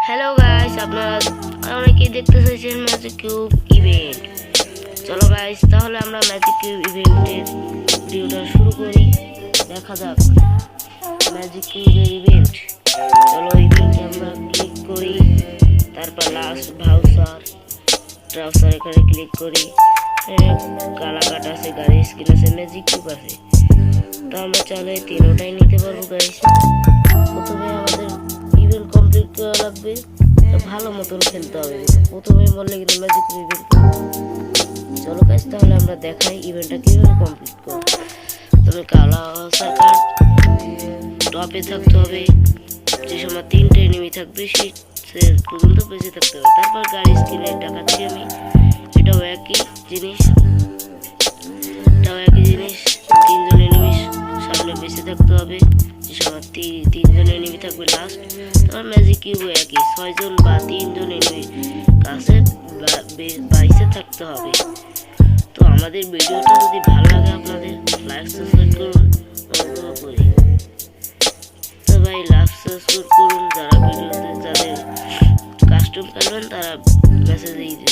Hello guys, আপনারা অনেকেই দেখতে চাইছেন ম্যাজিক কিউব ইভেন্ট। চলো গাইস, তাহলে আমরা ম্যাজিক কিউব ইভেন্টের ভিডিওটা শুরু করি। দেখা যাক ম্যাজিক কিউবের ইভেন্ট। চলো ইভেন্টে আমরা ক্লিক করি, তারপর লাস্ট ট্রাউসার এখানে ক্লিক করি। কালাকাট আছে, গাড়ি স্কিন আছে, ম্যাজিক কিউব আছে। তো আমরা চাইলে তিনটাই নিতে পারবো গাইস। প্রথমে আমাদের ইভেন্ট কমপ্লিট করা লাগবে, ভালো মতন খেলতে হবে। প্রথমে বললে কিন্তু ম্যাজিক ইভেন্ট। চলো গাইস, তাহলে আমরা দেখাই ইভেন্টটা কিভাবে কমপ্লিট করব। তুমি কালার কার্ড টপে থাকতে হবে, যে সময় 3টে এনিমি থাকবে সেই পর্যন্ত বেঁচে থাকতে হবে। তারপর গাড়ি স্কিনে দেখাচ্ছি আমি, এটাও একই জিনিস। 3জন এনিমি সামনে বেঁচে থাকতে হবে, যে সময় 3জন এনিমি থাকবে লাস্ট। তোমার ম্যাজিক কিউব একই, 6জন বা 3জন এনিমি কাছে বাইসে থাকতে হবে। তো আমাদের ভিডিওটা যদি ভালো লাগে আপনাদের